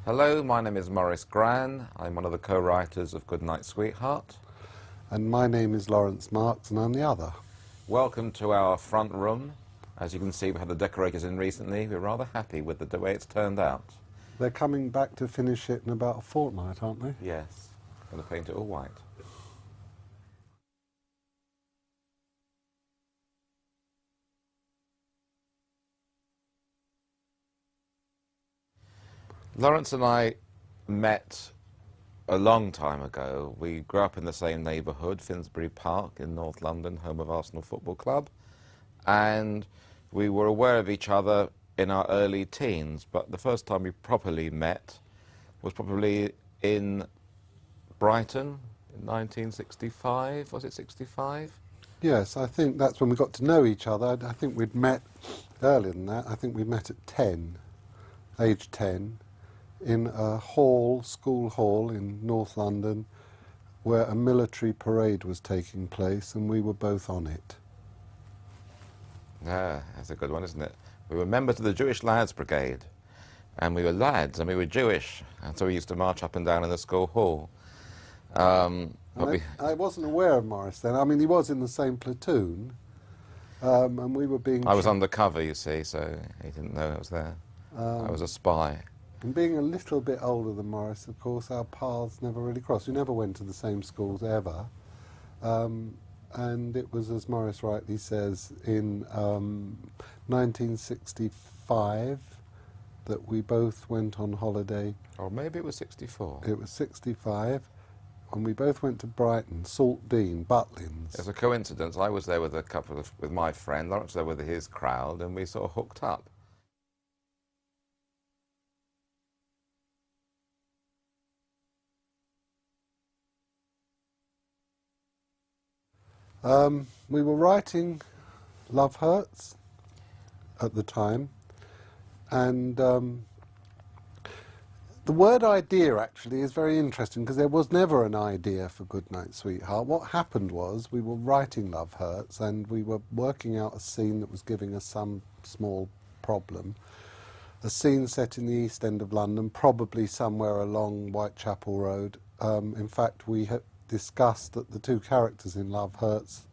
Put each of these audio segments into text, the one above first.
Hello, my name is Maurice Gran. I'm one of the co-writers of Goodnight Sweetheart. And my name is Laurence Marks, and I'm the other. Welcome to our front room. As you can see, we had the decorators in recently. We're rather happy with the way it's turned out. They're coming back to finish it in about a fortnight, aren't they? Yes, going to paint it all white. Laurence and I met a long time ago. We grew up in the same neighbourhood, Finsbury Park in North London, home of Arsenal Football Club, and we were aware of each other in our early teens, but the first time we properly met was probably in Brighton in 1965. Was it 65? Yes, I think that's when we got to know each other. I think we'd met earlier than that. I think we met at 10, age 10, in a hall, school hall in North London, where a military parade was taking place, and we were both on it. Yeah, that's a good one, isn't it? We were members of the Jewish Lads Brigade, and we were lads, and we were Jewish, and so we used to march up and down in the school hall. I wasn't aware of Maurice then. I mean, he was in the same platoon, and we were being... I was undercover, you see, so he didn't know I was there. I was a spy. And being a little bit older than Maurice, of course, our paths never really crossed. We never went to the same schools ever. And it was, as Maurice rightly says, in 1965 that we both went on holiday. Or maybe it was 64. It was 65, and we both went to Brighton, Saltdean, Butlins. It's a coincidence. I was there with with my friend, Laurence was there with his crowd, and we sort of hooked up. We were writing Love Hurts at the time, and the word idea actually is very interesting because there was never an idea for Goodnight Sweetheart. What happened was we were writing Love Hurts and we were working out a scene that was giving us some small problem. A scene set in the East End of London, probably somewhere along Whitechapel Road. In fact, we had discussed that the two characters in Love Hurts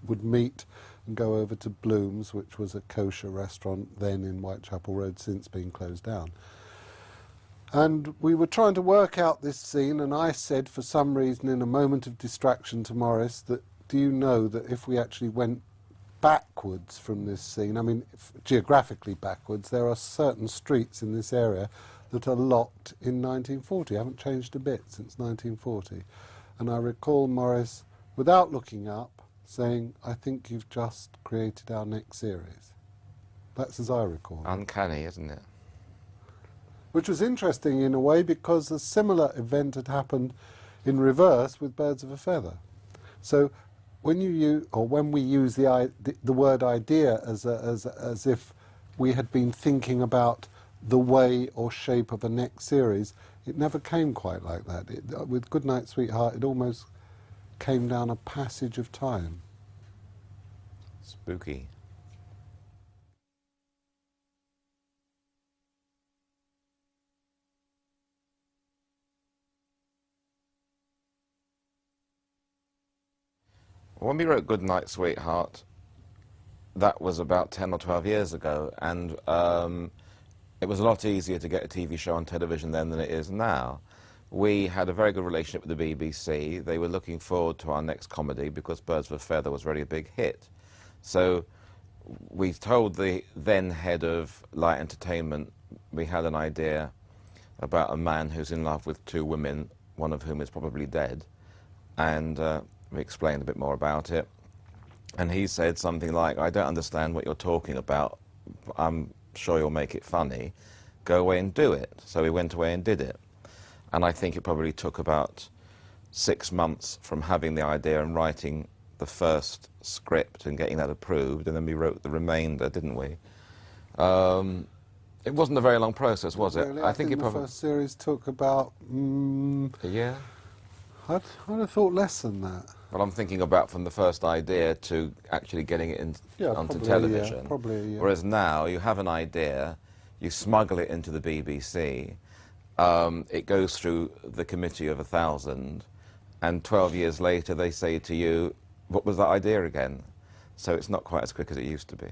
would meet and go over to Bloom's, which was a kosher restaurant then in Whitechapel Road, since being closed down. And we were trying to work out this scene, and I said, for some reason, in a moment of distraction to Maurice, that, do you know that if we actually went backwards from this scene, I mean, geographically backwards, there are certain streets in this area that are locked in 1940, haven't changed a bit since 1940. And I recall Maurice, without looking up, saying, I think you've just created our next series. That's as I recall it. Uncanny, isn't it? Which was interesting in a way because a similar event had happened in reverse with Birds of a Feather. So when we use the word idea as if we had been thinking about the way or shape of a next series, it never came quite like that. With Goodnight Sweetheart, it almost came down a passage of time. Spooky. When we wrote Goodnight Sweetheart, that was about 10 or 12 years ago, and it was a lot easier to get a TV show on television then than it is now. We had a very good relationship with the BBC. They were looking forward to our next comedy because Birds of a Feather was really a big hit. So we told the then head of light entertainment we had an idea about a man who's in love with two women, one of whom is probably dead, and we explained a bit more about it. And he said something like, I don't understand what you're talking about. I'm sure you'll make it funny. Go away and do it. So we went away and did it. And I think it probably took about 6 months from having the idea and writing the first script and getting that approved, and then we wrote the remainder, didn't we? It wasn't a very long process, was it? Really? I think the first series took about... a year? I'd have thought less than that. Well, I'm thinking about from the first idea to actually getting it onto television. Probably a year. Whereas now, you have an idea, you smuggle it into the BBC, it goes through the committee of 1,000, and 12 years later they say to you, what was that idea again? So it's not quite as quick as it used to be.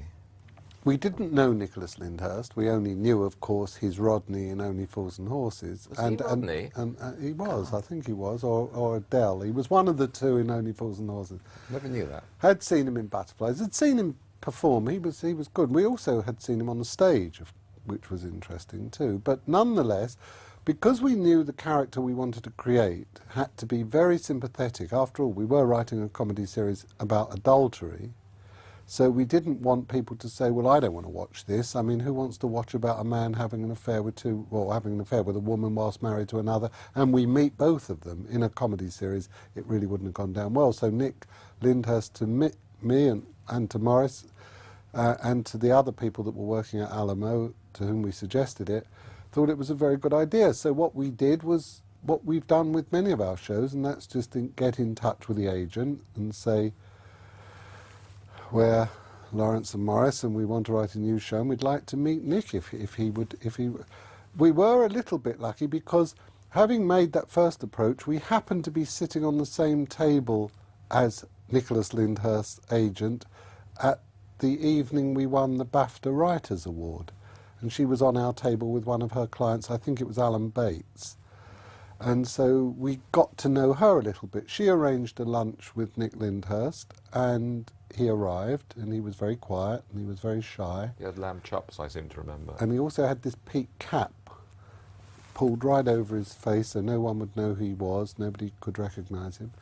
We didn't know Nicholas Lyndhurst. We only knew, of course, his Rodney in Only Fools and Horses. Was he Rodney? And he was, I think he was, or Adele. He was one of the two in Only Fools and Horses. Never knew that. Had seen him in Butterflies. Had seen him perform. He was good. We also had seen him on the stage, which was interesting too. But nonetheless, because we knew the character we wanted to create had to be very sympathetic. After all, we were writing a comedy series about adultery. So we didn't want people to say, well, I don't want to watch this. I mean, who wants to watch about a man having an affair with having an affair with a woman whilst married to another? And we meet both of them in a comedy series. It really wouldn't have gone down well. So Nick Lyndhurst to me and to Maurice and to the other people that were working at Alamo, to whom we suggested it, thought it was a very good idea. So what we did was what we've done with many of our shows, and that's just get in touch with the agent and say, we're Laurence and Maurice, and we want to write a new show, and we'd like to meet Nick if he would. We were a little bit lucky because, having made that first approach, we happened to be sitting on the same table as Nicholas Lyndhurst's agent at the evening we won the BAFTA Writers' Award, and she was on our table with one of her clients. I think it was Alan Bates. And so we got to know her a little bit. She arranged a lunch with Nick Lyndhurst, and he arrived, and he was very quiet, and he was very shy. He had lamb chops, I seem to remember. And he also had this peaked cap pulled right over his face, so no one would know who he was, nobody could recognise him.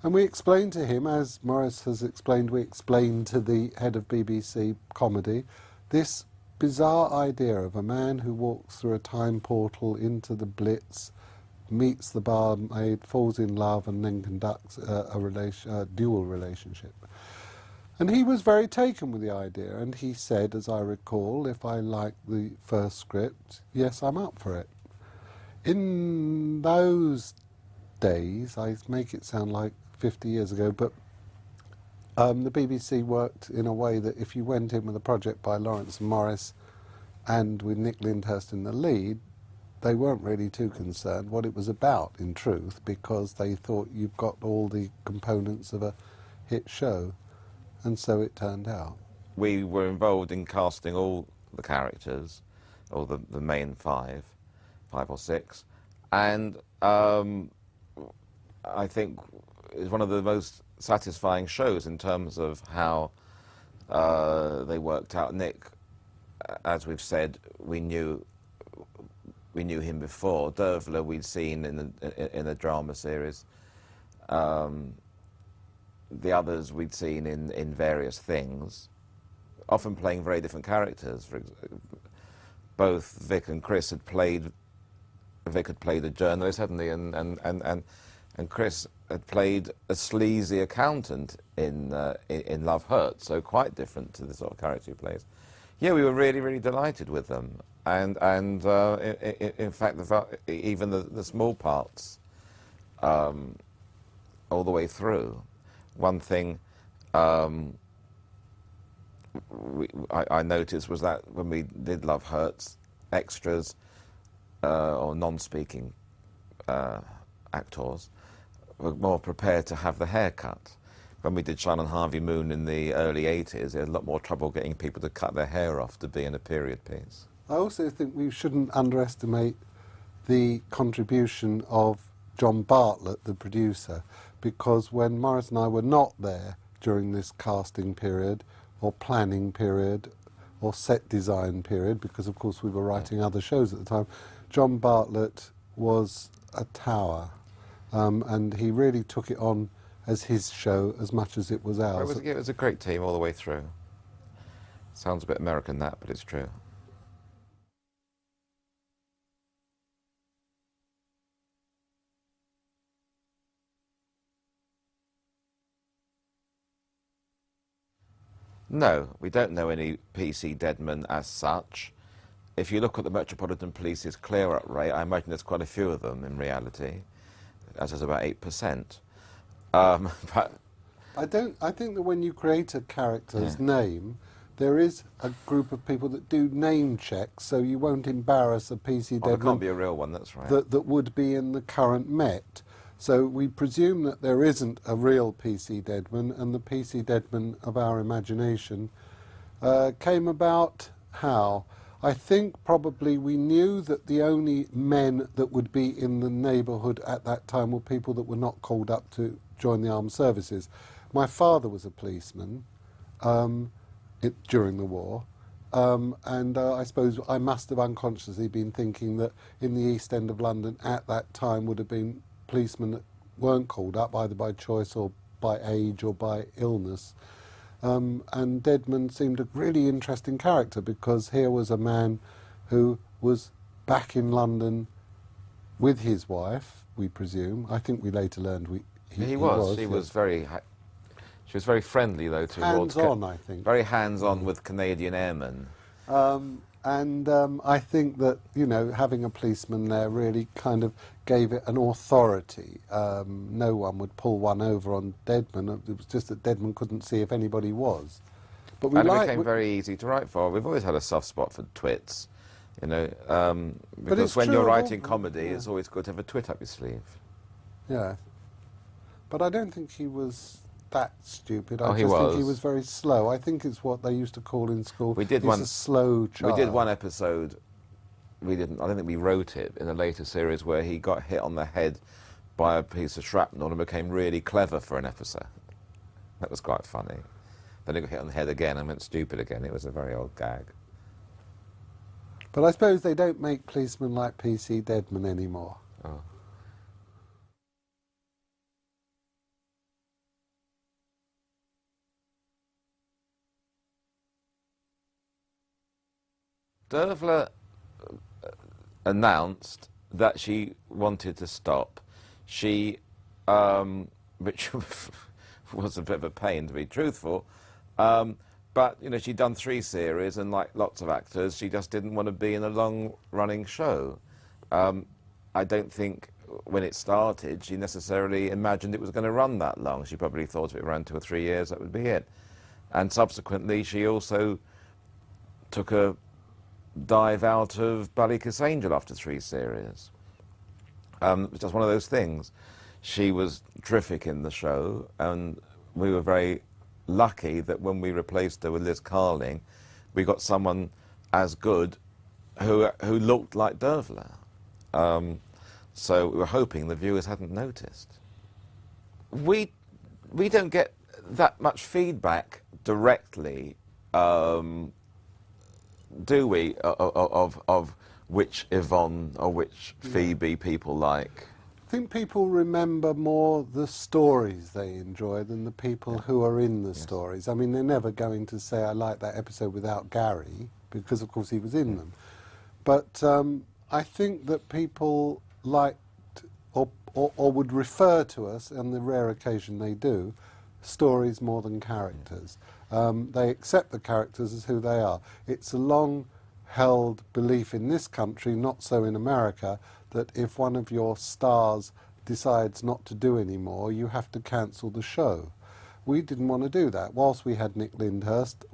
And we explained to him, as Maurice has explained, we explained to the head of BBC Comedy, this bizarre idea of a man who walks through a time portal into the Blitz, meets the barmaid, falls in love, and then conducts a dual relationship. And he was very taken with the idea, and he said, as I recall, if I like the first script, yes, I'm up for it. In those days, I make it sound like 50 years ago, but the BBC worked in a way that if you went in with a project by Laurence and Maurice and with Nick Lyndhurst in the lead, they weren't really too concerned what it was about, in truth, because they thought you've got all the components of a hit show, and so it turned out. We were involved in casting all the characters, or the main five or six, and I think it's one of the most satisfying shows in terms of how they worked out. Nick, as we've said, we knew him before. DERVLA we'd seen in a drama series. The others we'd seen in various things, often playing very different characters. Both Vic and Chris had played. Vic had played a journalist, hadn't he? And Chris had played a sleazy accountant in Love Hurts, so quite different to the sort of character he plays. Yeah, we were really, really delighted with them. And in fact, even the small parts, all the way through. One thing I noticed was that when we did Love Hurts, extras or non-speaking actors were more prepared to have the haircut. When we did Sean and Harvey Moon in the early 80s, they had a lot more trouble getting people to cut their hair off to be in a period piece. I also think we shouldn't underestimate the contribution of John Bartlett, the producer, because when Maurice and I were not there during this casting period, or planning period, or set design period, because of course we were writing other shows at the time, John Bartlett was a tower, and he really took it on as his show as much as it was ours. It was a great team all the way through. Sounds a bit American, that, but it's true. No, we don't know any PC deadmen as such. If you look at the Metropolitan Police's clear-up rate, I imagine there's quite a few of them in reality, as is about 8%. But I think that when you create a character's name, there is a group of people that do name checks, so you won't embarrass a PC Oh, there Deadman can't be a real one, that's right. that would be in the current Met. So we presume that there isn't a real PC Deadman, and the PC Deadman of our imagination came about how? I think probably we knew that the only men that would be in the neighbourhood at that time were people that were not called up to join the armed services. My father was a policeman during the war, and I suppose I must have unconsciously been thinking that in the East End of London at that time would have been policemen that weren't called up either by choice or by age or by illness. And Deadman seemed a really interesting character because here was a man who was back in London with his wife, we presume. I think we later learned he was. She was very friendly, though, towards... Hands-on, I think. Very hands-on with Canadian airmen. I think that, you know, having a policeman there really kind of gave it an authority. No one would pull one over on Deadman. It was just that Deadman couldn't see if anybody was. But And it became very easy to write for. We've always had a soft spot for twits, you know, because when you're writing comedy, it's always good to have a twit up your sleeve. Yeah. But I don't think he was that stupid. Oh, I just think he was very slow. I think it's what they used to call in school. We did a slow child. We did one episode. I don't think we wrote it in a later series where he got hit on the head by a piece of shrapnel and became really clever for an episode. That was quite funny. Then he got hit on the head again and went stupid again. It was a very old gag. But I suppose they don't make policemen like PC Deadman anymore. Oh. DERVLA announced that she wanted to stop. She, which was a bit of a pain to be truthful, but you know, she'd done 3 series, and like lots of actors, she just didn't want to be in a long-running show. I don't think when it started she necessarily imagined it was going to run that long. She probably thought if it ran 2 or 3 years, that would be it. And subsequently, she also took a dive out of Ballykiss Angel after 3 series. It's just one of those things. She was terrific in the show, and we were very lucky that when we replaced her with Liz Carling, we got someone as good who looked like DERVLA. So we were hoping the viewers hadn't noticed. We don't get that much feedback directly, do we, of which Yvonne or which Phoebe people like? I think people remember more the stories they enjoy than the people who are in the stories. I mean, they're never going to say, I like that episode without Gary, because of course he was in them. But I think that people liked or would refer to us, on the rare occasion they do, stories more than characters. They accept the characters as who they are. It's a long-held belief in this country, not so in America, that if one of your stars decides not to do anymore, you have to cancel the show. We didn't want to do that. Whilst we had Nick Lyndhurst,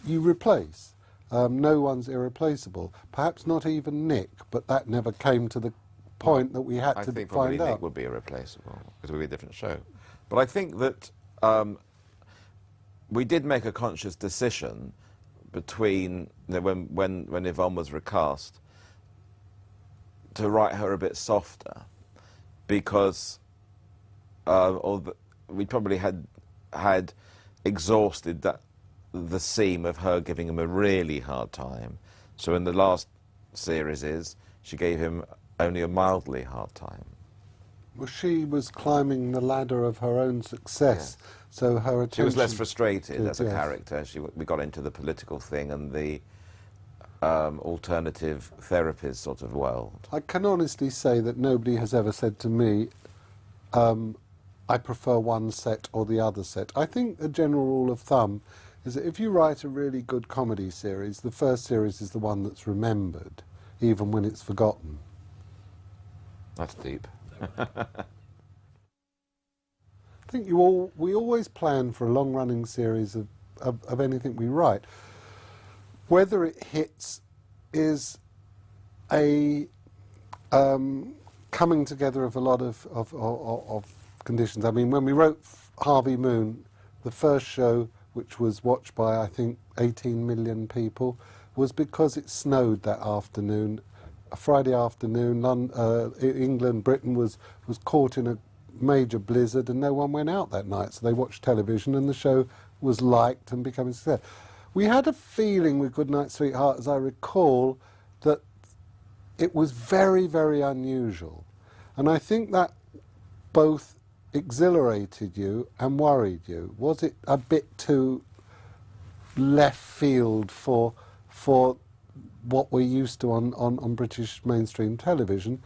you replace. No one's irreplaceable. Perhaps not even Nick, but that never came to the point that we had to find out. I think probably Nick would be irreplaceable, because it would be a different show. But I think that we did make a conscious decision between, you know, when Yvonne was recast, to write her a bit softer, because we probably had exhausted the seam of her giving him a really hard time. So in the last series, she gave him only a mildly hard time. Well, she was climbing the ladder of her own success, so her attention... She was less frustrated as a character. We got into the political thing and the alternative therapist sort of world. I can honestly say that nobody has ever said to me, I prefer one set or the other set. I think a general rule of thumb is that if you write a really good comedy series, the first series is the one that's remembered, even when it's forgotten. That's deep. I think we always plan for a long-running series of anything we write. Whether it hits is a coming together of a lot of conditions. I mean, when we wrote Harvey Moon, the first show, which was watched by, I think, 18 million people, was because it snowed that afternoon. A Friday afternoon, England, Britain was caught in a major blizzard and no one went out that night, so they watched television and the show was liked and became a success. We had a feeling with Goodnight Sweetheart, as I recall, that it was very, very unusual. And I think that both exhilarated you and worried you. Was it a bit too left field for what we're used to on British mainstream television?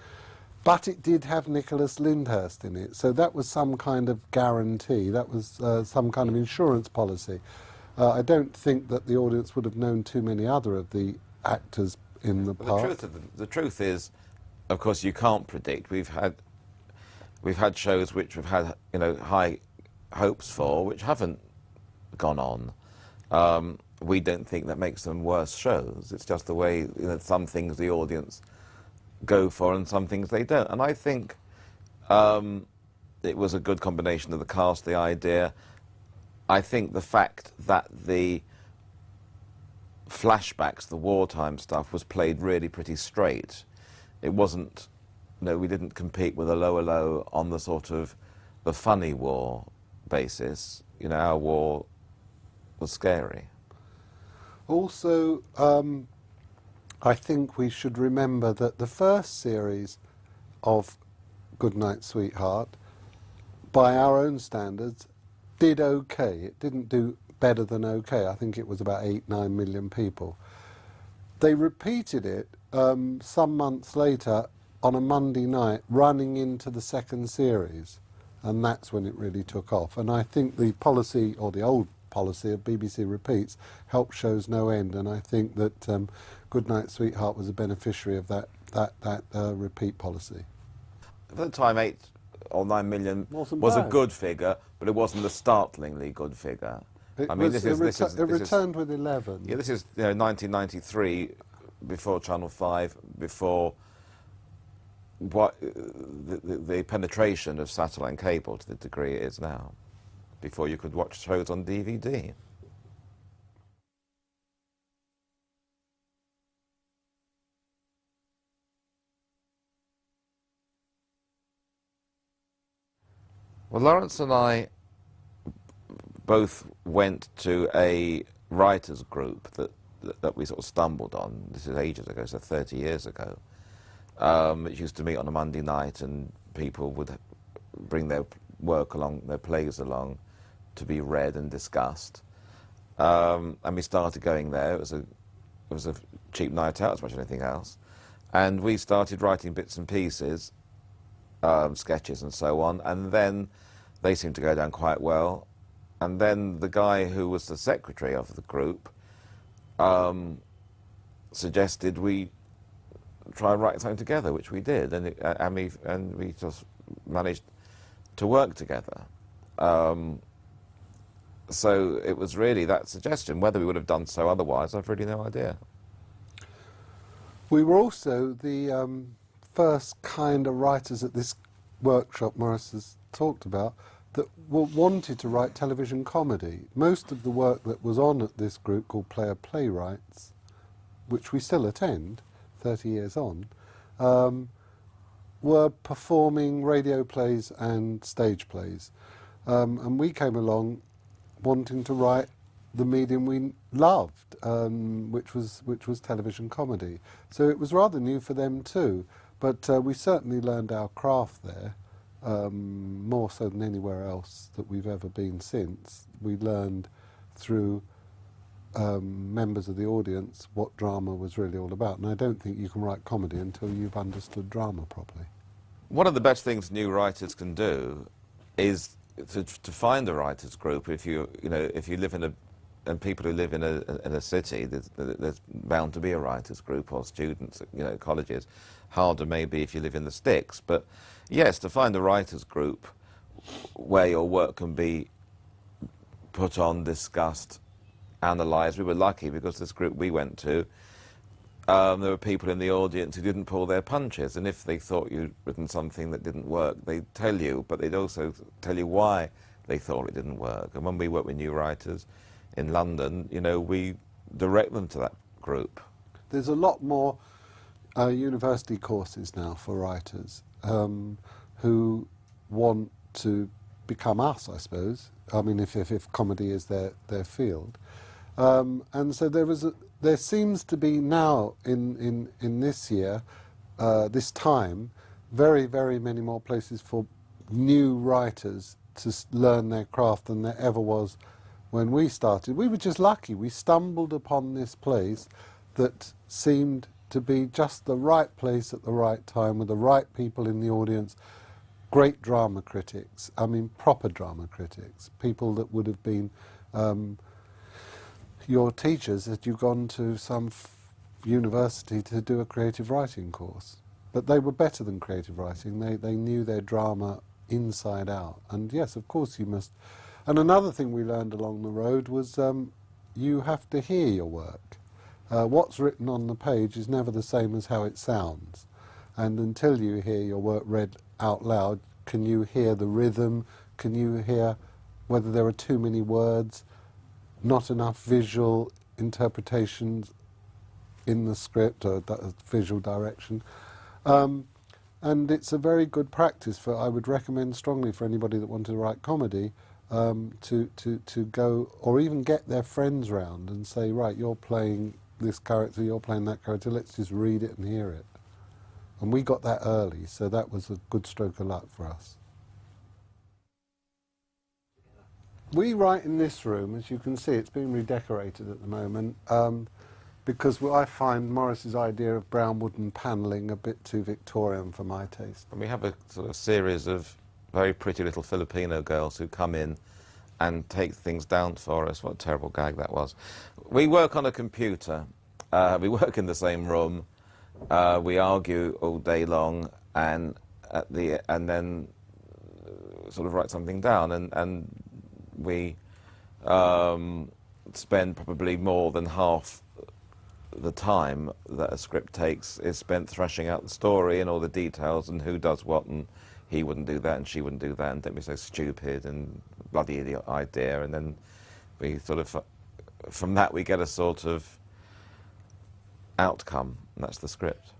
But it did have Nicholas Lyndhurst in it, so that was some kind of guarantee. That was some kind of insurance policy. I don't think that the audience would have known too many other of the actors in the part. The truth is, of course, you can't predict. We've had shows which we've had, you know, high hopes for, which haven't gone on. We don't think that makes them worse shows. It's just the way, you know, some things the audience go for and some things they don't. And I think it was a good combination of the cast, the idea. I think the fact that the flashbacks, the wartime stuff, was played really pretty straight. It wasn't, no, we didn't compete with a lower low on the sort of the funny war basis. You know, our war was scary. Also, I think we should remember that the first series of Goodnight Sweetheart, by our own standards, did okay. It didn't do better than okay. I think it was about 8-9 million people. They repeated it some months later on a Monday night, running into the second series, and that's when it really took off. And I think the policy, or the old policy of BBC Repeats, helped shows no end, and I think that Goodnight Sweetheart was a beneficiary of that repeat policy. At the time, 8 or 9 million Wasn't was bad. a good figure, but it wasn't a startlingly good figure. It returned with 11. Yeah, this is, you know, 1993, before Channel 5, before what the penetration of satellite and cable to the degree it is now, before you could watch shows on DVD. Well, Laurence and I both went to a writers' group that we sort of stumbled on. This is ages ago, so 30 years ago. It used to meet on a Monday night, and people would bring their work along, their plays along, to be read and discussed. And we started going there. It was a cheap night out as much as anything else. And we started writing bits and pieces, sketches and so on, and then they seemed to go down quite well. And then the guy who was the secretary of the group suggested we try and write something together, which we did, and we just managed to work together. So it was really that suggestion. Whether we would have done so otherwise, I've really no idea. We were also the first kind of writers at this workshop Maurice has talked about that wanted to write television comedy. Most of the work that was on at this group, called Player Playwrights, which we still attend 30 years on, were performing radio plays and stage plays. And we came along wanting to write the medium we loved, which was television comedy. So it was rather new for them too, but we certainly learned our craft there, more so than anywhere else that we've ever been since. We learned through members of the audience what drama was really all about, and I don't think you can write comedy until you've understood drama properly. One of the best things new writers can do is to find a writers group. If you live in and people who live in a city, there's bound to be a writers group, or students at colleges. Harder maybe if you live in the sticks, but yes, to find a writers group where your work can be put on, discussed, analysed. We were lucky because this group we went to, there were people in the audience who didn't pull their punches, and if they thought you'd written something that didn't work, they'd tell you, but they'd also tell you why they thought it didn't work. And when we work with new writers in London, you know, we direct them to that group. There's a lot more university courses now for writers who want to become us, I suppose. I mean, if comedy is their field. And so there seems to be now in this year, this time, very, very many more places for new writers to learn their craft than there ever was when we started. We were just lucky. We stumbled upon this place that seemed to be just the right place at the right time with the right people in the audience. Great drama critics, I mean proper drama critics, people that would have been your teachers had you gone to some university to do a creative writing course. But they were better than creative writing. They knew their drama inside out. And yes, of course you must. And another thing we learned along the road was you have to hear your work. What's written on the page is never the same as how it sounds. And until you hear your work read out loud, can you hear the rhythm? Can you hear whether there are too many words, not enough visual interpretations in the script or visual direction? And it's a very good practice for, I would recommend strongly for anybody that wanted to write comedy, to go, or even get their friends round and say, right, you're playing this character, you're playing that character, let's just read it and hear it. And we got that early, so that was a good stroke of luck for us. We write in this room, as you can see, it's being redecorated at the moment, because I find Maurice's idea of brown wooden panelling a bit too Victorian for my taste. And we have a sort of series of very pretty little Filipino girls who come in and take things down for us. What a terrible gag that was. We work on a computer. We work in the same room. We argue all day long, and then sort of write something down, and we spend probably more than half the time that a script takes is spent thrashing out the story and all the details and who does what, and he wouldn't do that and she wouldn't do that and don't be so stupid and bloody idiot idea, and then we sort of, from that we get a sort of outcome, and that's the script.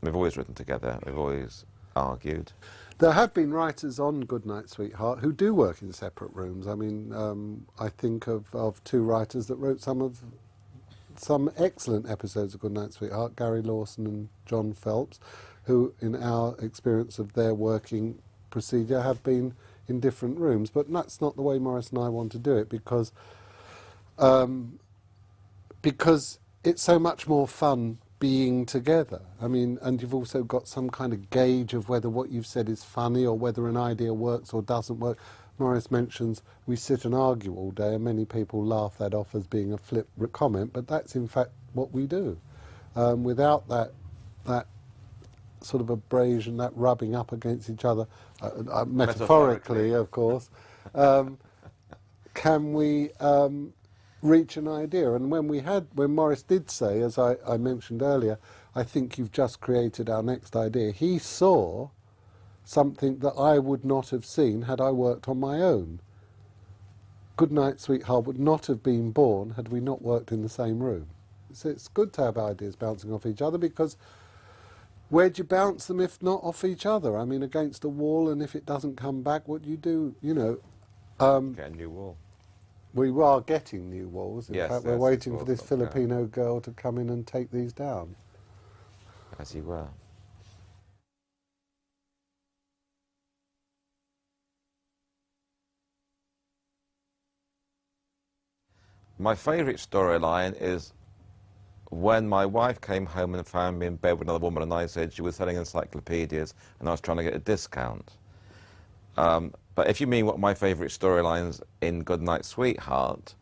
We've always written together, we've always argued. There have been writers on Goodnight Sweetheart who do work in separate rooms. I mean, I think of two writers that wrote some excellent episodes of Goodnight Sweetheart, Gary Lawson and John Phelps, who, in our experience of their working procedure, have been in different rooms. But that's not the way Maurice and I want to do it, because it's so much more fun being together. I mean, and you've also got some kind of gauge of whether what you've said is funny or whether an idea works or doesn't work. Maurice mentions we sit and argue all day, and many people laugh that off as being a flip comment, but that's in fact what we do. Without that sort of abrasion, that rubbing up against each other, metaphorically, of course, can we reach an idea? And when Maurice did say, as I mentioned earlier, I think you've just created our next idea, he saw something that I would not have seen had I worked on my own. Goodnight Sweetheart would not have been born had we not worked in the same room. So it's good to have ideas bouncing off each other, because where'd you bounce them if not off each other? I mean, against a wall, and if it doesn't come back, what do you do? You know. Get a new wall. We are getting new walls. In fact, we're waiting for this Filipino down. girl to come in and take these down. As you were. My favourite storyline is when my wife came home and found me in bed with another woman, and I said she was selling encyclopedias and I was trying to get a discount. But if you mean what my favourite storylines in Goodnight Sweetheart,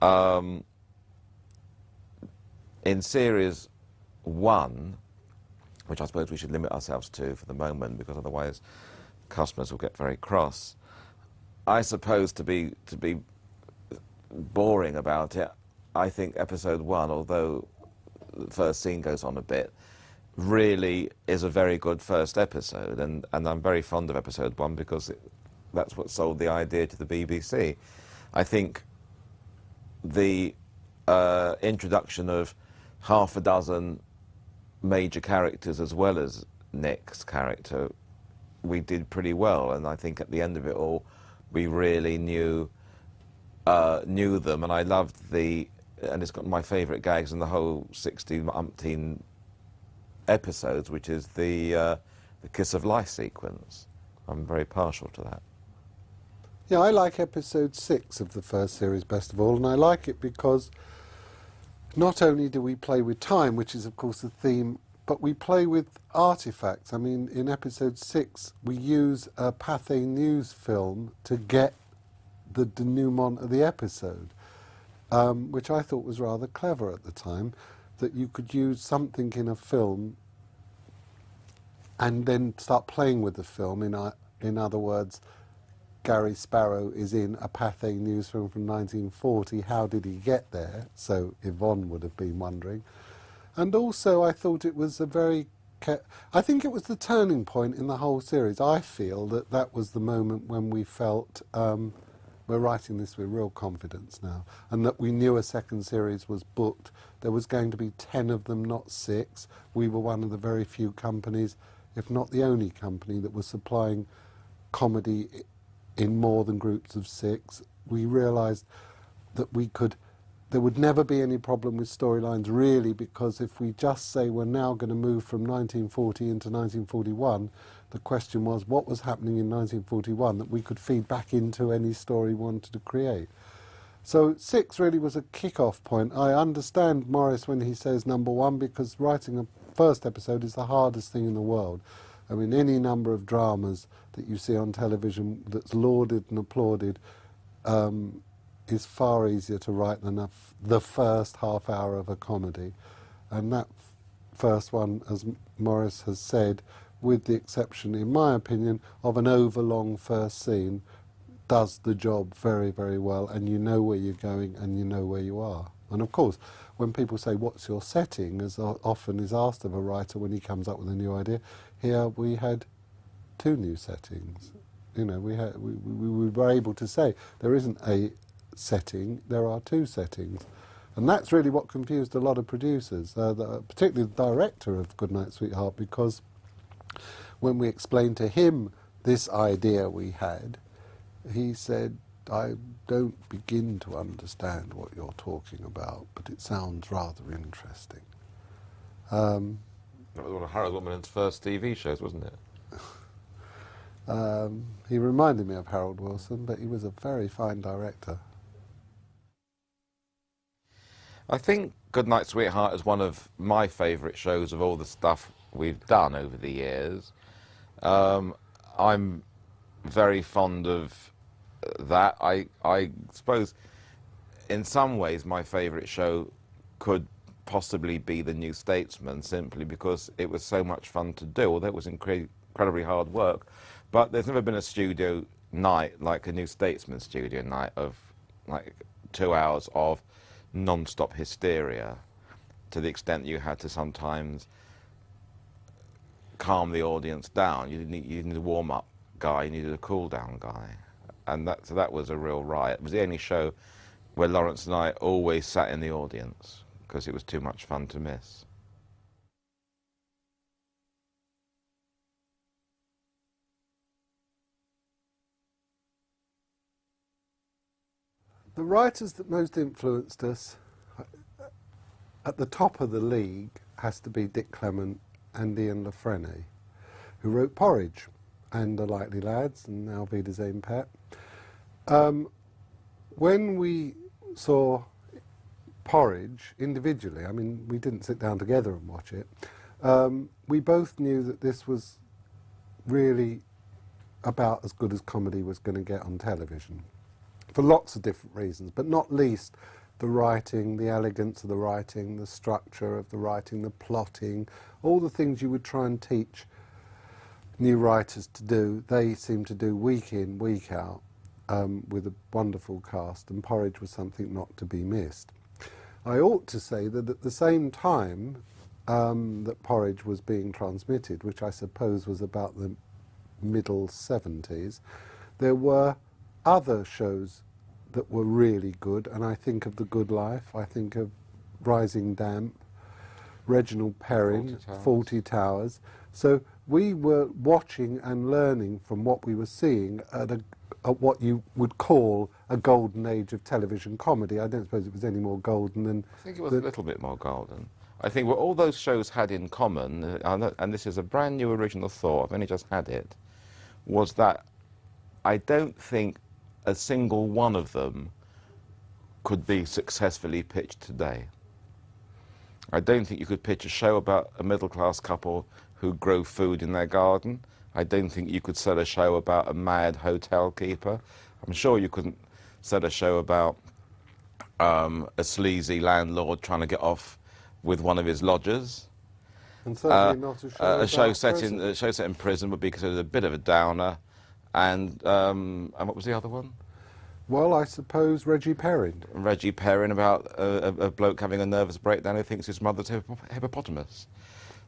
in series 1, which I suppose we should limit ourselves to for the moment, because otherwise customers will get very cross, I suppose to be boring about it, I think episode 1, although the first scene goes on a bit, really is a very good first episode, and I'm very fond of episode 1 because that's what sold the idea to the BBC. I think the introduction of half a dozen major characters as well as Nick's character, we did pretty well, and I think at the end of it all, we really knew them, and I loved and it's got my favourite gags in the whole 60-umpteen episodes, which is the Kiss of Life sequence. I'm very partial to that. Yeah, I like episode 6 of the first series best of all, and I like it because not only do we play with time, which is of course the theme, but we play with artifacts. I mean, in episode 6, we use a Pathé News film to get the denouement of the episode, which I thought was rather clever at the time, that you could use something in a film and then start playing with the film. In other words, Gary Sparrow is in a Pathé News film from 1940. How did he get there? So Yvonne would have been wondering. And also I thought it was I think it was the turning point in the whole series. I feel that was the moment when we felt we're writing this with real confidence now, and that we knew a second series was booked. There was going to be 10 of them, not 6. We were one of the very few companies, if not the only company, that was supplying comedy in more than groups of 6. We realised that there would never be any problem with storylines, really, because if we just say we're now going to move from 1940 into 1941, the question was what was happening in 1941 that we could feed back into any story we wanted to create. So 6 really was a kick-off point. I understand Maurice when he says number 1, because writing a first episode is the hardest thing in the world. I mean, any number of dramas that you see on television that's lauded and applauded is far easier to write than the first half hour of a comedy. And that first one, as Maurice has said, with the exception, in my opinion, of an overlong first scene, does the job very, very well, and you know where you're going and you know where you are. And of course, when people say, what's your setting, as often is asked of a writer when he comes up with a new idea, here we had 2 new settings. You know, we were able to say there isn't a setting, there are 2 settings. And that's really what confused a lot of producers, particularly the director of Goodnight Sweetheart, because when we explained to him this idea we had, he said, I don't begin to understand what you're talking about, but it sounds rather interesting. That was one of Harold Wilson's first TV shows, wasn't it? He reminded me of Harold Wilson, but he was a very fine director. I think Goodnight Sweetheart is one of my favourite shows of all the stuff we've done over the years. I'm very fond of that. I suppose in some ways my favourite show could possibly be The New Statesman, simply because it was so much fun to do, although it was incredibly hard work. But there's never been a studio night like a New Statesman studio night of like 2 hours of non-stop hysteria, to the extent you had to sometimes calm the audience down. You needed a warm-up guy, you needed a cool-down guy. And so that was a real riot. It was the only show where Laurence and I always sat in the audience, because it was too much fun to miss. The writers that most influenced us, at the top of the league, has to be Dick Clement and Ian La Frenais, who wrote Porridge and The Likely Lads and now Vie des Aim Pet. When we saw Porridge individually, I mean, we didn't sit down together and watch it, we both knew that this was really about as good as comedy was going to get on television, for lots of different reasons, but not least the writing, the elegance of the writing, the structure of the writing, the plotting, all the things you would try and teach new writers to do, they seem to do week in, week out, with a wonderful cast, and Porridge was something not to be missed. I ought to say that at the same time that Porridge was being transmitted, which I suppose was about the middle 70s, there were other shows that were really good, and I think of The Good Life, I think of Rising Damp, Reginald Perrin, 40 Towers. So we were watching and learning from what we were seeing at what you would call a golden age of television comedy. I don't suppose it was any more golden than... I think it was a little bit more golden. I think what all those shows had in common, and this is a brand new original thought, I've only just had it, was that I don't think a single one of them could be successfully pitched today. I don't think you could pitch a show about a middle-class couple who grow food in their garden. I don't think you could sell a show about a mad hotel keeper. I'm sure you couldn't sell a show about a sleazy landlord trying to get off with one of his lodgers. And certainly not a show a show set in prison would be considered a bit of a downer. And what was the other one? Well, I suppose Reggie Perrin. Reggie Perrin, about a bloke having a nervous breakdown who thinks his mother's a hippopotamus.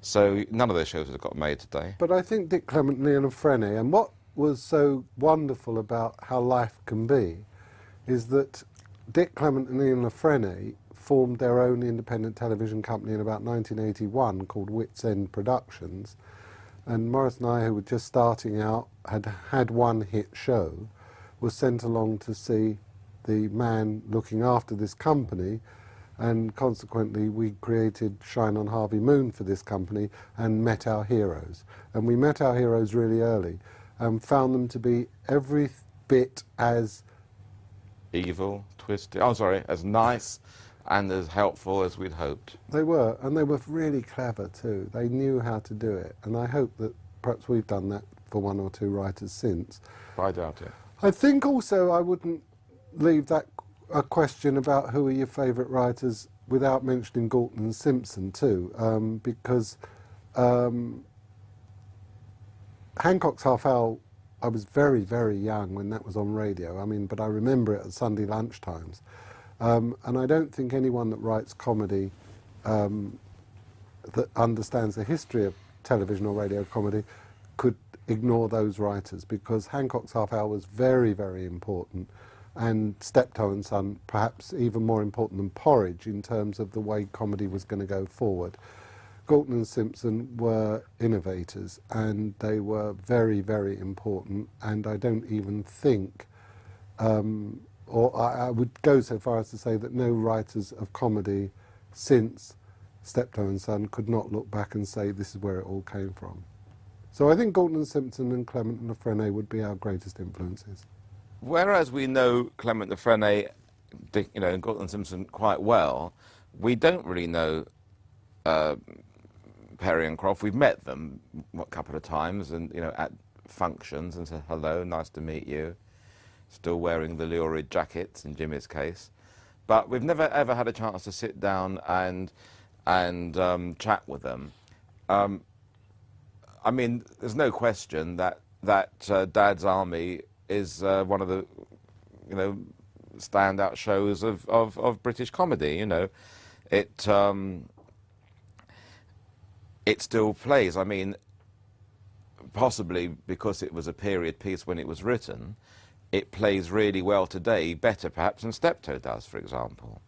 So none of those shows have got made today. But I think Dick Clement and Ian Frene, and what was so wonderful about how life can be, is that Dick Clement and Ian Frene formed their own independent television company in about 1981 called Wits End Productions. And Maurice and I, who were just starting out, had one hit show, was sent along to see the man looking after this company, and consequently we created Shine on Harvey Moon for this company and met our heroes. And we met our heroes really early and found them to be every bit as... evil, twisted, oh sorry, as nice and as helpful as we'd hoped. They were, and they were really clever too. They knew how to do it, and I hope that perhaps we've done that for one or two writers since. I doubt it. I think also I wouldn't leave that a question about who are your favourite writers without mentioning Galton and Simpson too, because Hancock's Half Hour, I was very, very young when that was on radio, I mean, but I remember it at Sunday lunchtimes. And I don't think anyone that writes comedy that understands the history of television or radio comedy could ignore those writers, because Hancock's Half Hour was very, very important, and Steptoe and Son perhaps even more important than Porridge in terms of the way comedy was going to go forward. Galton and Simpson were innovators, and they were very, very important, and I don't even think, or I would go so far as to say that no writers of comedy since Steptoe and Son could not look back and say this is where it all came from. So I think Galton and Simpson and Clement and Frene would be our greatest influences. Whereas we know Clement and Frene, you know, and Galton and Simpson quite well, we don't really know Perry and Croft. We've met them a couple of times, and you know, at functions, and said hello, nice to meet you. Still wearing the lurid jackets in Jimmy's case, but we've never ever had a chance to sit down and chat with them. I mean, there's no question that Dad's Army is one of the, you know, standout shows of British comedy. You know, it still plays. I mean, possibly because it was a period piece when it was written, it plays really well today, better perhaps than Steptoe does, for example.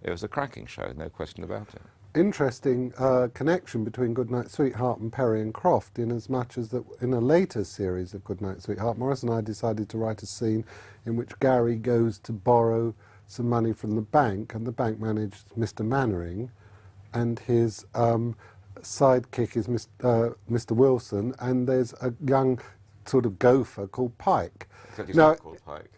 It was a cracking show, no question about it. Interesting connection between Goodnight Sweetheart and Perry and Croft, in as much as that in a later series of Goodnight Sweetheart, Maurice and I decided to write a scene in which Gary goes to borrow some money from the bank, and the bank manager, Mr. Mannering, and his sidekick is Mr. Wilson, and there's a young sort of gopher called Pike. Except he's not called Pike.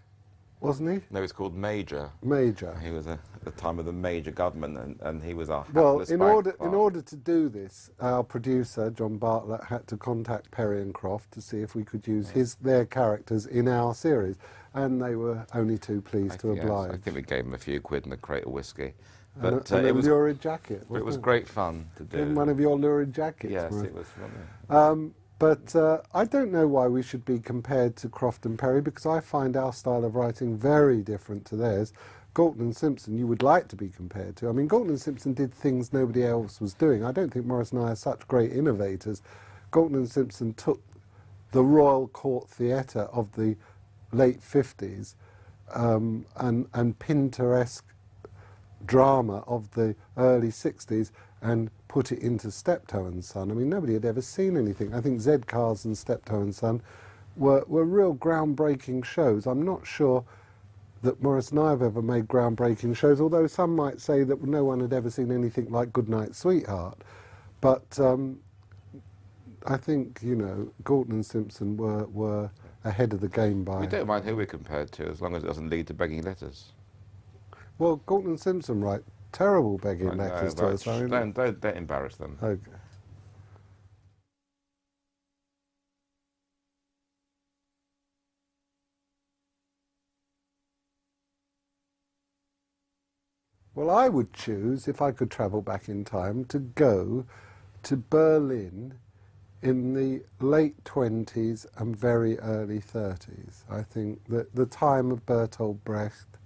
Wasn't he? No, he's called Major. Major. He was at the time of the Major government, and he was our hapless in order to do this, our producer John Bartlett had to contact Perry and Croft to see if we could use their characters in our series, and they were only too pleased to oblige. I think we gave him a few quid and a crate of whiskey, but and a lurid jacket. It was great fun to do. In one of your lurid jackets. Yes, right? it was funny. But I don't know why we should be compared to Croft and Perry, because I find our style of writing very different to theirs. Galton and Simpson you would like to be compared to. I mean, Galton and Simpson did things nobody else was doing. I don't think Maurice and I are such great innovators. Galton and Simpson took the Royal Court Theatre of the late 50s and Pinteresque drama of the early 60s and put it into Steptoe and Son. I mean, nobody had ever seen anything. I think Zed Cars and Steptoe and Son were real groundbreaking shows. I'm not sure that Maurice and I have ever made groundbreaking shows, although some might say that no one had ever seen anything like Goodnight Sweetheart. But I think, you know, Galton and Simpson were ahead of the game by... We don't mind who we're compared to, as long as it doesn't lead to begging letters. Well, Galton and Simpson write terrible begging letters to us. I mean, don't embarrass them. Okay. Well, I would choose, if I could travel back in time, to go to Berlin in the late 20s and very early 30s. I think that the time of Bertolt Brecht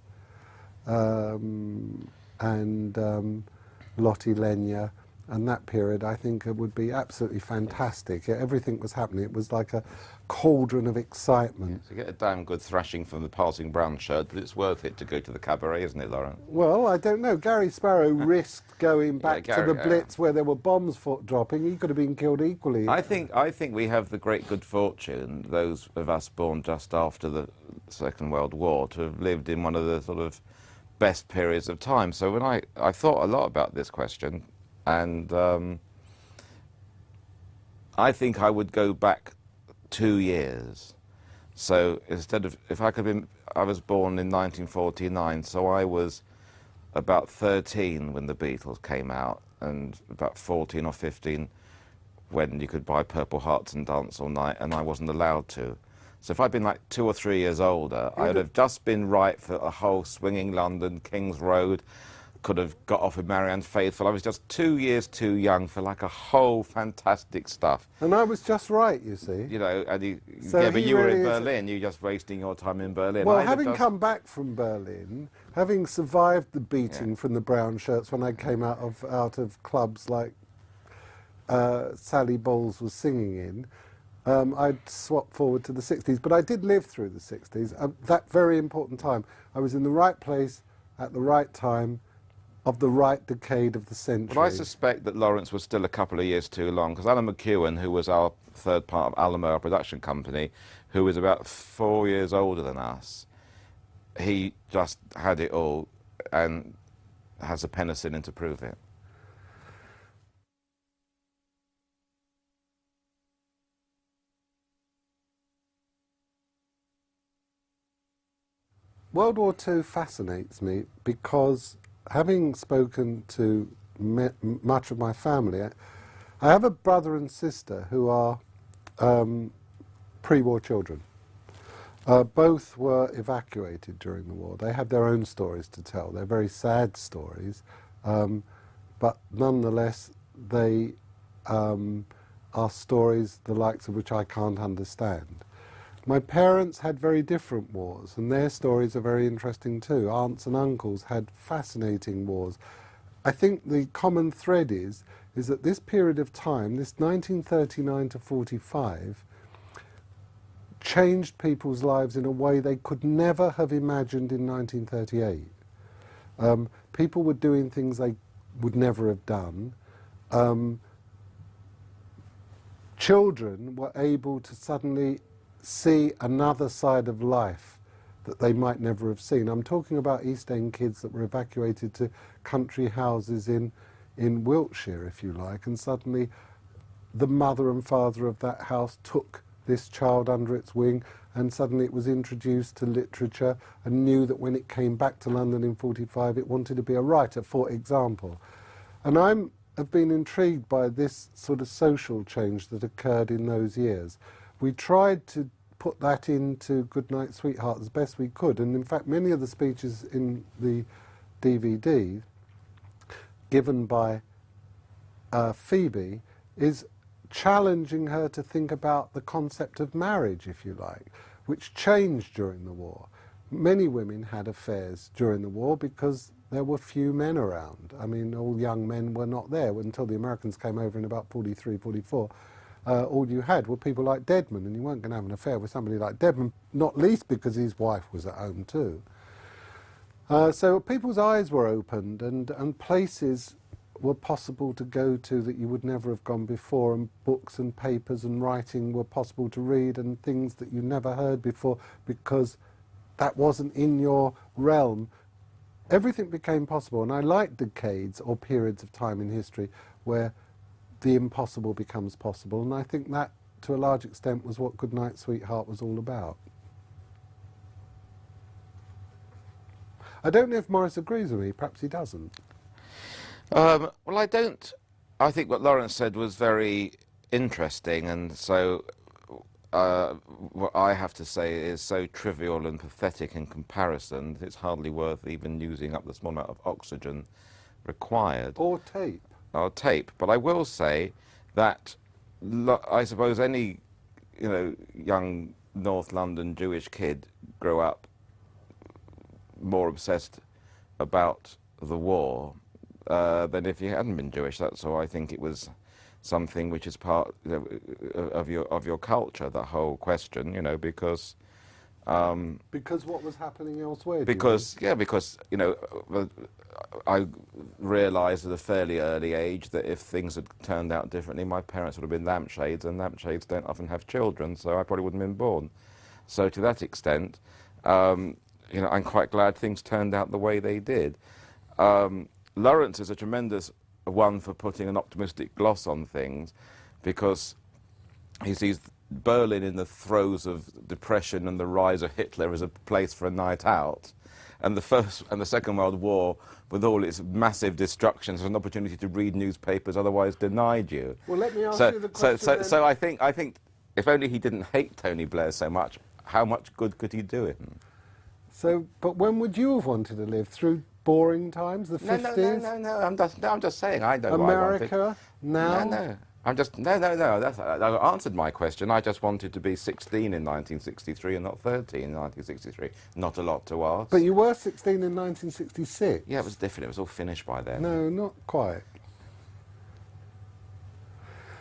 and Lotte Lenya and that period, I think it would be absolutely fantastic. Everything was happening. It was like a cauldron of excitement. So you get a damn good thrashing from the passing brown shirt, but it's worth it to go to the cabaret, isn't it, Laurence? Well, I don't know. Gary Sparrow risked going back to the Blitz where there were bombs dropping. He could have been killed equally. I think we have the great good fortune, those of us born just after the Second World War, to have lived in one of the sort of best periods of time. So when I thought a lot about this question, and I think I would go back 2 years. So instead of, if I could have been, I was born in 1949, so I was about 13 when the Beatles came out, and about 14 or 15 when you could buy Purple Hearts and Dance All Night, and I wasn't allowed to. So if I'd been like 2 or 3 years older, I would have just been right for a whole swinging London, King's Road, could have got off with Marianne Faithfull. I was just 2 years too young for like a whole fantastic stuff. And I was just right, you see. You know, and So yeah, but you were really in Berlin. You're just wasting your time in Berlin. Well, having come back from Berlin, having survived the beating Yeah. from the brown shirts when I came out of clubs like Sally Bowles was singing in, I'd swap forward to the 60s. But I did live through the 60s, that very important time. I was in the right place at the right time of the right decade of the century. Well, I suspect that Laurence was still a couple of years too long, because Alan McEwen, who was our third part of Alamo, our production company, who was about 4 years older than us, he just had it all and has a penicillin to prove it. World War II fascinates me because, having spoken to much of my family, I have a brother and sister who are pre-war children. Both were evacuated during the war. They had their own stories to tell. They're very sad stories, but nonetheless they are stories the likes of which I can't understand. My parents had very different wars, and their stories are very interesting too. Aunts and uncles had fascinating wars. I think the common thread is that this period of time, this 1939 to 45, changed people's lives in a way they could never have imagined in 1938. People were doing things they would never have done. Children were able to suddenly see another side of life that they might never have seen. I'm talking about East End kids that were evacuated to country houses in Wiltshire, if you like, and suddenly the mother and father of that house took this child under its wing, and suddenly it was introduced to literature and knew that when it came back to London in 45 it wanted to be a writer, for example. And I've been intrigued by this sort of social change that occurred in those years. We tried to put that into Goodnight Sweetheart as best we could, and in fact many of the speeches in the DVD given by Phoebe is challenging her to think about the concept of marriage, if you like, which changed during the war. Many women had affairs during the war because there were few men around. I mean, all young men were not there until the Americans came over in about 43, 44. All you had were people like DEADMAN, and you weren't going to have an affair with somebody like DEADMAN, not least because his wife was at home too. So people's eyes were opened, and places were possible to go to that you would never have gone before, and books and papers and writing were possible to read, and things that you never heard before because that wasn't in your realm. Everything became possible, and I like decades or periods of time in history where the impossible becomes possible, and I think that, to a large extent, was what Goodnight Sweetheart was all about. I don't know if Maurice agrees with me, perhaps he doesn't. Well, I don't. I think what Laurence said was very interesting, and so what I have to say is so trivial and pathetic in comparison that it's hardly worth even using up the small amount of oxygen required. Or tape. Or tape. But I will say that I suppose any, young North London Jewish kid grew up more obsessed about the war than if you hadn't been Jewish. That's why I think it was something which is part of your culture, the whole question, because what was happening elsewhere? Because I realised at a fairly early age that if things had turned out differently, my parents would have been lampshades, and lampshades don't often have children, so I probably wouldn't have been born. So to that extent, I'm quite glad things turned out the way they did. Laurence is a tremendous one for putting an optimistic gloss on things, because he sees Berlin in the throes of depression and the rise of Hitler as a place for a night out, and the First and the Second World War, with all its massive destructions, as an opportunity to read newspapers otherwise denied you. Well, let me ask you the question. So I think if only he didn't hate Tony Blair so much, how much good could he do him? So, but when would you have wanted to live? Through boring times, the 50s? No, I'm just saying, I know America, now? No. I answered my question. I just wanted to be 16 in 1963 and not 13 in 1963. Not a lot to ask. But you were 16 in 1966. Yeah, it was different. It was all finished by then. No, not quite.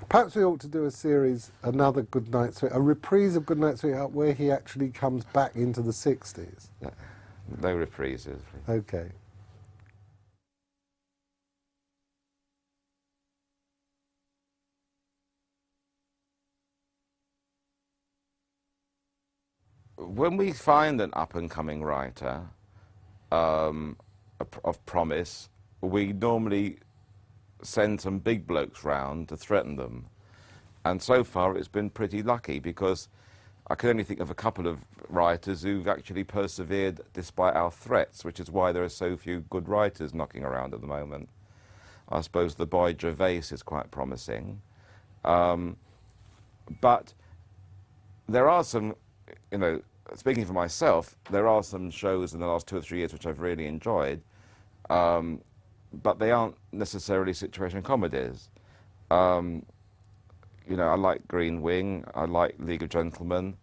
Perhaps we ought to do a series, another Goodnight Sweetheart, a reprise of Goodnight Sweetheart, where he actually comes back into the 60s. No reprises. Okay. When we find an up-and-coming writer of promise, we normally send some big blokes round to threaten them. And so far it's been pretty lucky, because I can only think of a couple of writers who've actually persevered despite our threats, which is why there are so few good writers knocking around at the moment. I suppose the boy Gervais is quite promising. But there are some, speaking for myself, there are some shows in the last 2 or 3 years which I've really enjoyed, but they aren't necessarily situation comedies. I like Green Wing, I like League of Gentlemen,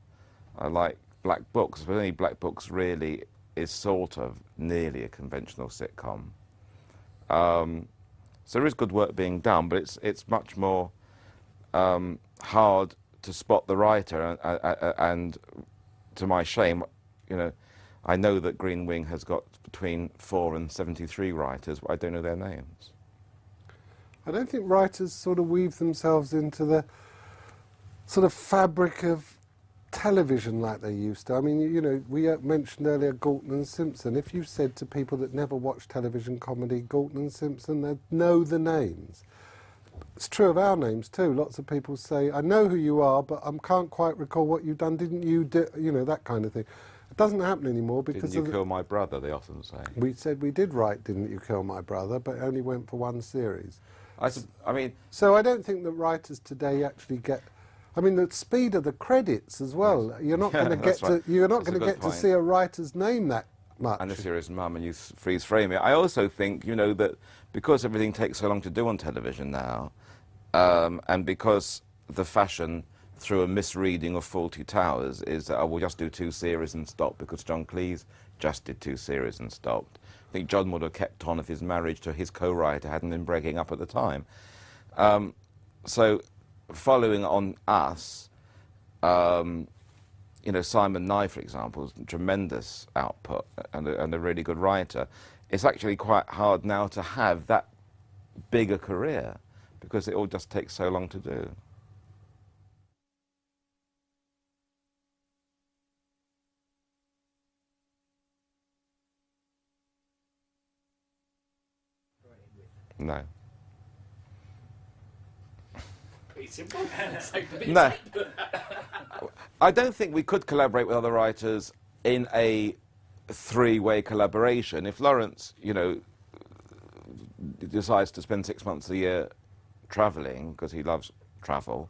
I like Black Books, but only Black Books really is sort of nearly a conventional sitcom. So there is good work being done, but it's much more hard to spot the writer, and to my shame, I know that Green Wing has got between 4 and 73 writers, but I don't know their names. I don't think writers sort of weave themselves into the sort of fabric of television like they used to. I mean, we mentioned earlier Galton and Simpson. If you said to people that never watched television comedy, Galton and Simpson, they'd know the names. It's true of our names too. Lots of people say, I know who you are, but I can't quite recall what you've done. Didn't you do, that kind of thing. It doesn't happen anymore because... Didn't you kill my brother, they often say. We said we did write Didn't You Kill My Brother, but it only went for 1 series. I mean... So I don't think that writers today actually get... I mean, the speed of the credits as well. Yes. You're not going to get to... You're not going to get to see a writer's name that much. And if you're his mum and you freeze frame it. I also think, that because everything takes so long to do on television now, and because the fashion through a misreading of Fawlty Towers is that I will just do 2 series and stop, because John Cleese just did 2 series and stopped. I think John would have kept on if his marriage to his co-writer hadn't been breaking up at the time. So following on us, you know, Simon Nye, for example, is tremendous output and a really good writer. It's actually quite hard now to have that bigger career, because it all just takes so long to do. No. Pretty simple. No. I don't think we could collaborate with other writers in a 3-way collaboration. If Laurence, you know, decides to spend 6 months a year travelling, because he loves travel,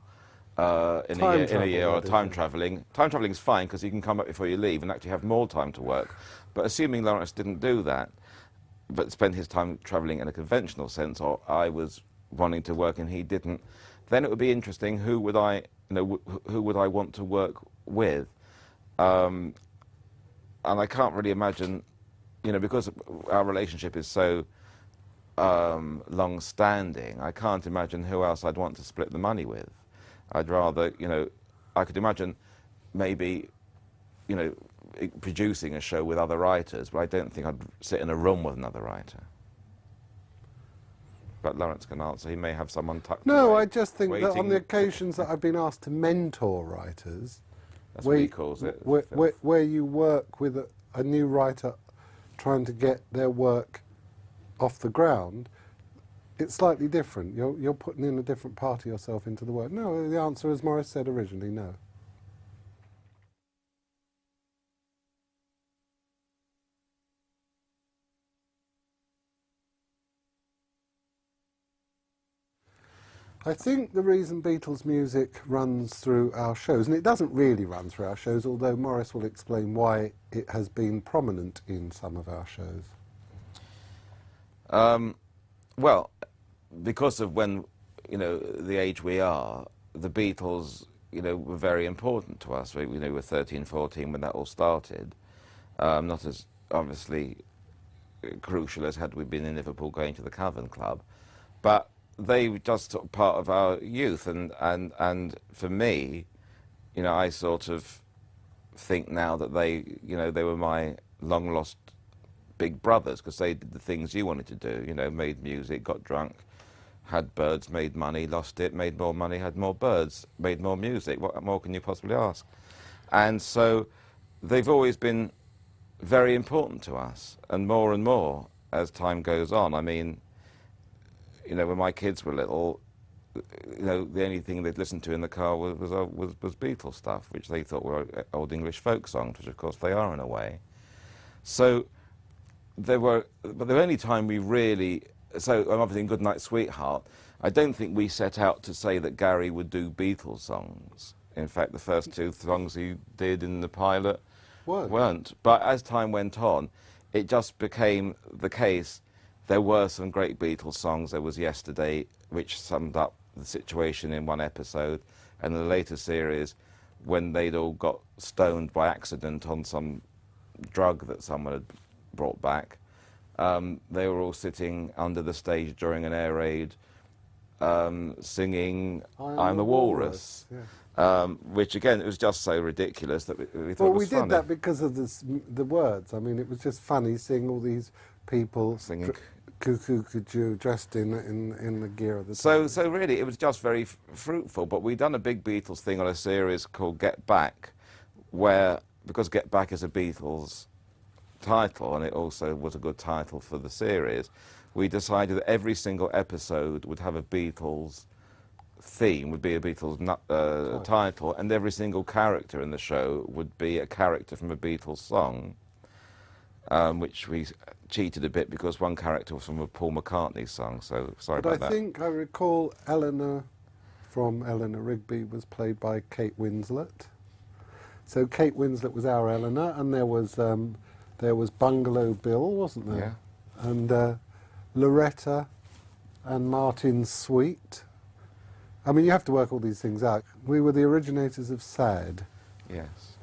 in a year, or time travelling is fine, because you can come back before you leave and actually have more time to work. But assuming Laurence didn't do that, but spend his time travelling in a conventional sense, or I was wanting to work and he didn't, then it would be interesting. Who would I, you know, who would I want to work with? And I can't really imagine, you know, because our relationship is so long-standing, I can't imagine who else I'd want to split the money with. I'd rather, you know, I could imagine maybe, you know, producing a show with other writers, but I don't think I'd sit in a room with another writer. But Laurence can answer. He may have someone tucked No, away, I just think that on the occasions that I've been asked to mentor writers, that's what he calls it, where you work with a new writer trying to get their work off the ground, it's slightly different. You're putting in a different part of yourself into the work. No, the answer, as Maurice said originally, no. I think the reason Beatles music runs through our shows, and it doesn't really run through our shows, although Maurice will explain why it has been prominent in some of our shows. Well, because of when, you know, the age we are, the Beatles, you know, were very important to us. We were 13, 14 when that all started. Not as obviously crucial as had we been in Liverpool going to the Cavern Club, but they were just sort of part of our youth, and for me, you know, I sort of think now that they, you know, they were my long lost big brothers, because they did the things you wanted to do, you know, made music, got drunk, had birds, made money, lost it, made more money, had more birds, made more music. What more can you possibly ask? And so they've always been very important to us, and more as time goes on. I mean, you know, when my kids were little, you know, the only thing they'd listen to in the car was Beatles stuff, which they thought were old English folk songs, which of course they are in a way. So but the only time we really, so obviously in Goodnight Sweetheart, I don't think we set out to say that Gary would do Beatles songs. In fact, the first 2 songs he did in the pilot weren't. But as time went on, it just became the case. There were some great Beatles songs. There was Yesterday, which summed up the situation in one episode, and in the later series, when they'd all got stoned by accident on some drug that someone had brought back, they were all sitting under the stage during an air raid, singing I'm the Walrus. Yeah. Which again, it was just so ridiculous that we thought it was funny. Well, we did that because of the words. I mean, it was just funny seeing all these people singing cuckoo dressed in the gear of the time. So really, it was just very fruitful. But we'd done a big Beatles thing on a series called Get Back, where, because Get Back is a Beatles title, and it also was a good title for the series, we decided that every single episode would have a Beatles theme, would be a Beatles title, and every single character in the show would be a character from a Beatles song, which we cheated a bit because one character was from a Paul McCartney song, so sorry about that. But I think I recall Eleanor from Eleanor Rigby was played by Kate Winslet. So Kate Winslet was our Eleanor, and there was Bungalow Bill, wasn't there? Yeah. And Loretta and Martin Sweet. I mean, you have to work all these things out. We were the originators of SAD. Yes.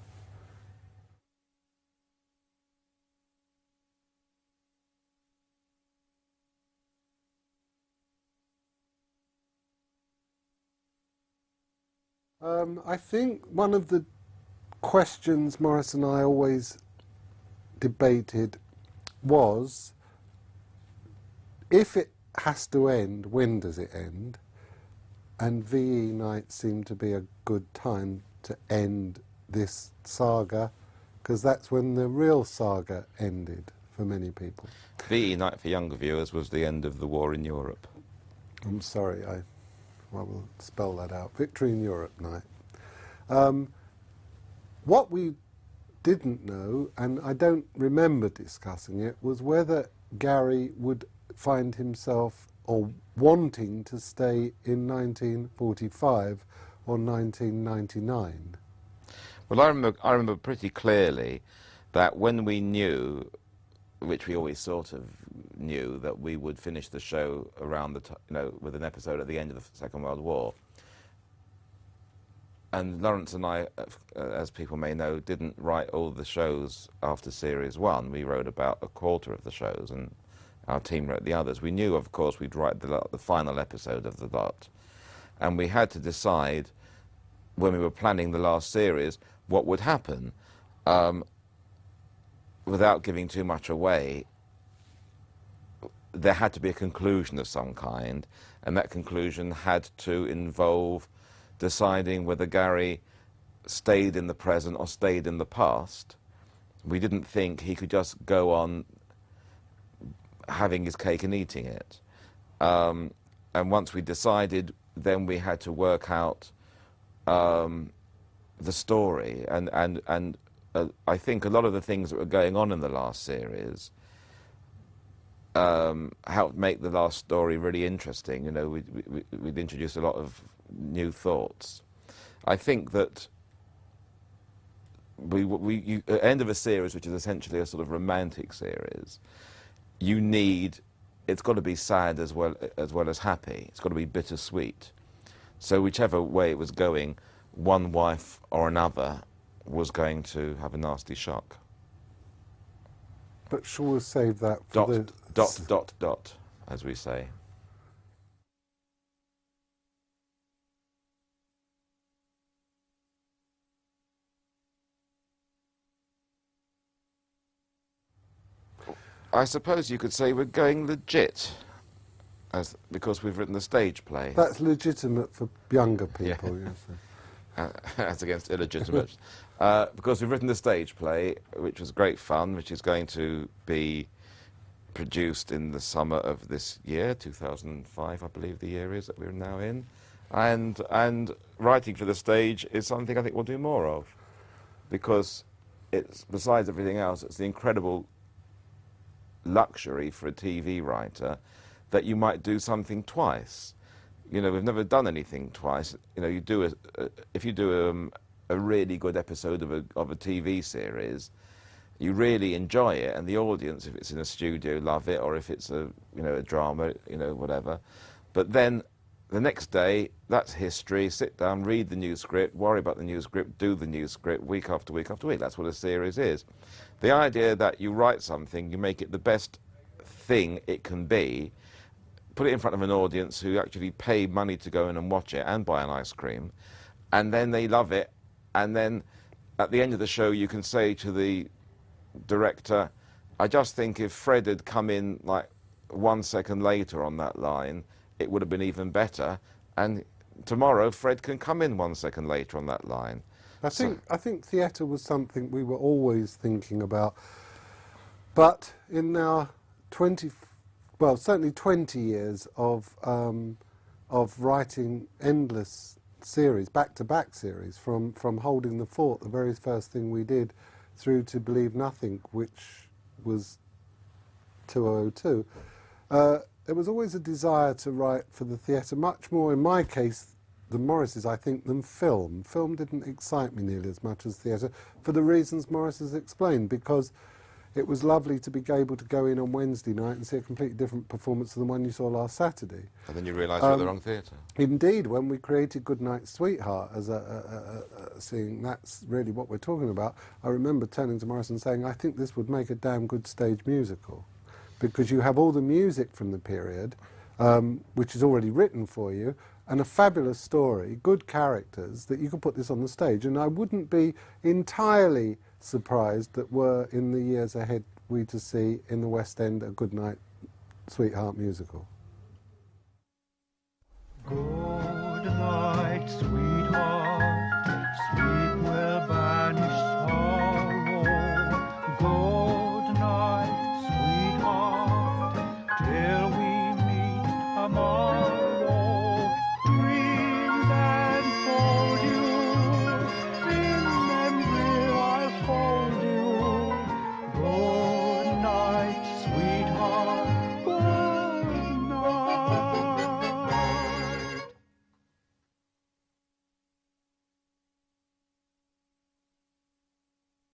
I think one of the questions Maurice and I always debated was, if it has to end, when does it end? And VE night seemed to be a good time to end this saga, because that's when the real saga ended for many people. VE night for younger viewers was the end of the war in Europe. I'm sorry, I will spell that out. Victory in Europe night. What we didn't know, and I don't remember discussing it, was whether Gary would find himself or wanting to stay in 1945 or 1999. Well, I remember pretty clearly that when we knew, which we always sort of knew, that we would finish the show around the with an episode at the end of the Second World War. And Laurence and I, as people may know, didn't write all the shows after Series 1. We wrote about a quarter of the shows, and our team wrote the others. We knew, of course, we'd write the final episode of the lot. And we had to decide, when we were planning the last series, what would happen. Without giving too much away, there had to be a conclusion of some kind, and that conclusion had to involve deciding whether Gary stayed in the present or stayed in the past. We didn't think he could just go on having his cake and eating it. And once we decided, then we had to work out the story. And I think a lot of the things that were going on in the last series helped make the last story really interesting. You know, we'd introduced a lot of new thoughts. I think that at the end of a series, which is essentially a sort of romantic series, it's got to be sad as well as happy. It's got to be bittersweet. So whichever way it was going, one wife or another was going to have a nasty shock. But shall we save that for dot, as we say. I suppose you could say we're going legit, because we've written the stage play. That's legitimate for younger people, Yeah. Yes. As against illegitimate. Because we've written the stage play, which was great fun, which is going to be produced in the summer of this year, 2005, I believe the year is that we're now in. And writing for the stage is something I think we'll do more of, because it's, besides everything else, it's the incredible luxury for a TV writer that you might do something twice. You know, we've never done anything twice. You know, you do if you do a really good episode of a TV series, you really enjoy it, and the audience, if it's in a studio, love it, or if it's a drama, whatever. But then the next day, that's history. Sit down, read the new script, worry about the new script, do the new script week after week after week. That's what a series is. The idea that you write something, you make it the best thing it can be, put it in front of an audience who actually pay money to go in and watch it and buy an ice cream, and then they love it, and then at the end of the show you can say to the director, I just think if Fred had come in like 1 second later on that line, it would have been even better, and tomorrow Fred can come in 1 second later on that line. I think theatre was something we were always thinking about, but in our certainly 20 years of writing endless series, back-to-back series, from Holding the Fort, the very first thing we did, through to Believe Nothing, which was 2002, there was always a desire to write for the theatre, much more, in my case, than Maurice's, I think, than film. Film didn't excite me nearly as much as theatre, for the reasons Maurice has explained, because it was lovely to be able to go in on Wednesday night and see a completely different performance to the one you saw last Saturday. And then you realised you were at the wrong theatre. Indeed, when we created Goodnight Sweetheart as seeing that's really what we're talking about, I remember turning to Maurice and saying, I think this would make a damn good stage musical, because you have all the music from the period, which is already written for you, and a fabulous story, good characters, that you could put this on the stage. And I wouldn't be entirely surprised that were, in the years ahead, we to see in the West End a Goodnight Sweetheart musical. Good night, sweetheart.